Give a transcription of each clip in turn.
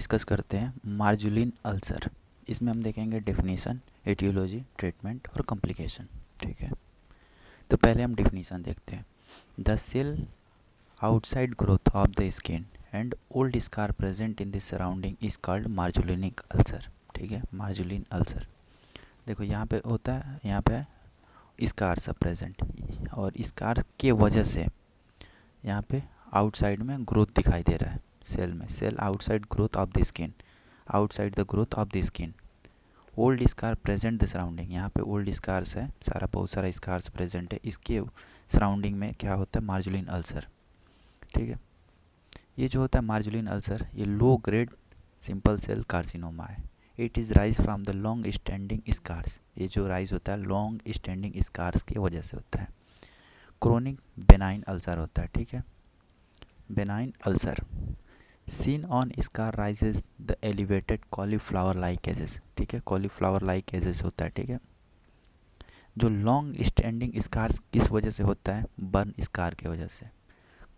Discuss करते हैं मार्जुलिन ulcer. इसमें हम देखेंगे डेफिनेशन, एटियोलॉजी, ट्रीटमेंट और कॉम्प्लिकेशन। ठीक है, तो पहले हम डेफिनेशन देखते हैं। The cell outside growth of the skin and old scar present in the surrounding is called Marjolin's ulcer. ठीक है, मार्जुलिन अल्सर। देखो यहाँ पे होता है, यहाँ पे स्कार सब प्रेजेंट, और स्कार के वजह से यहाँ पे आउटसाइड में ग्रोथ दिखाई दे रहा है सेल में। Cell outside growth of the skin, outside the growth of the skin. Old scar present the surrounding, यहाँ पे ओल्ड स्कार्स है, बहुत सारा स्कार्स प्रेजेंट है। इसके सराउंडिंग में क्या होता है, मार्जुलिन अल्सर। ठीक है, ये जो होता है मार्जुलिन अल्सर, ये low grade simple cell carcinoma है। It is rise from the long standing scars. ये जो राइज होता है लॉन्ग स्टैंडिंग स्कार्स की वजह से होता है। क्रोनिक बेनाइन अल्सर होता है। ठीक है, benign ulcer seen on scar raises the elevated cauliflower like edges. ठीक है, कॉलीफ्लावर लाइक एजेस होता है। ठीक है, जो लॉन्ग स्टैंडिंग स्कार्स किस वजह से होता है, बर्न स्कार की वजह से।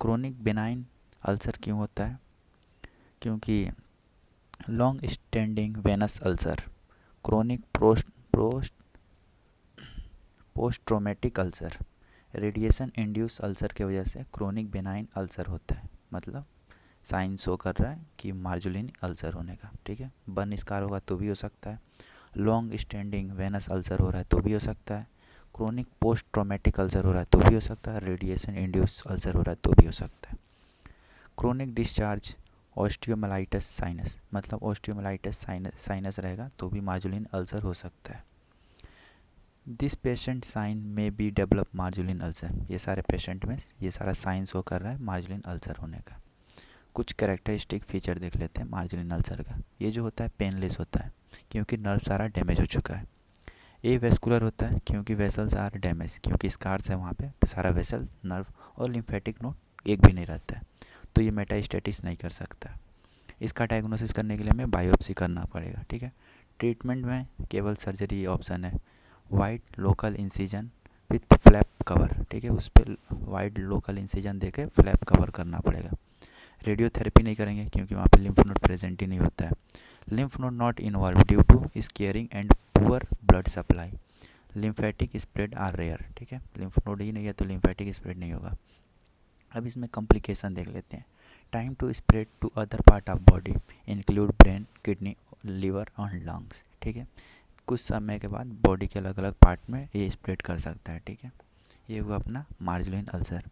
क्रोनिक बेनाइन अल्सर क्यों होता है, क्योंकि long standing venous ulcer, chronic post traumatic ulcer, radiation induce ulcer की वजह से क्रोनिक बेनाइन अल्सर होता है। मतलब साइन शो कर रहा है कि मार्जुलिन अल्सर होने का। ठीक है, बर्न स्कार होगा तो भी हो सकता है, लॉन्ग स्टैंडिंग वेनस अल्सर हो रहा है तो भी हो सकता है, क्रोनिक पोस्ट ट्रोमेटिक अल्सर हो रहा है तो भी हो सकता है, रेडिएशन इंड्यूस अल्सर हो रहा है तो भी हो सकता है। क्रोनिक डिस्चार्ज ऑस्टियोमाइलाइटिस साइनस, मतलब ऑस्टियोमाइलाइटिस साइनस रहेगा तो भी मार्जुलिन अल्सर हो सकता है। दिस पेशेंट साइन में बी डेवलप मार्जुलिन अल्सर, ये सारे पेशेंट में ये सारा साइन शो कर रहा है मार्जुलिन अल्सर होने का। कुछ कैरेक्टरिस्टिक फीचर देख लेते हैं मार्जुलिन अल्सर का। ये जो होता है पेनलेस होता है क्योंकि नर्व सारा डैमेज हो चुका है। ए वेस्कुलर होता है क्योंकि वेसल्स आर डैमेज, क्योंकि स्कार्स है वहाँ पे तो सारा वेसल, नर्व और लिम्फेटिक नोड एक भी नहीं रहता है, तो ये मेटास्टेटिस नहीं कर सकता। इसका डायग्नोसिस करने के लिए हमें बायोप्सी करना पड़ेगा। ठीक है, ट्रीटमेंट में केवल सर्जरी ऑप्शन है। Wide local incision with flap cover. ठीक है, उस पर वाइड लोकल इंसिजन देके फ्लैप कवर करना पड़ेगा। रेडियोथेरेपी नहीं करेंगे क्योंकि वहाँ पे लिम्फ नोड प्रेजेंट ही नहीं होता है। Lymph node not involve due to scarring and poor blood supply. Lymphatic spread are rare. ठीक है, लिम्फ नोड ही नहीं है तो लिम्फेटिक स्प्रेड नहीं होगा। अब इसमें कॉम्प्लिकेशन देख लेते हैं। Time to spread to other part of body include brain, kidney, liver और लंग्स। ठीक है, कुछ समय के बाद बॉडी के अलग अलग पार्ट में ये स्प्रेड कर सकता है। ठीक है, ये हुआ अपना मार्जुलिन अल्सर।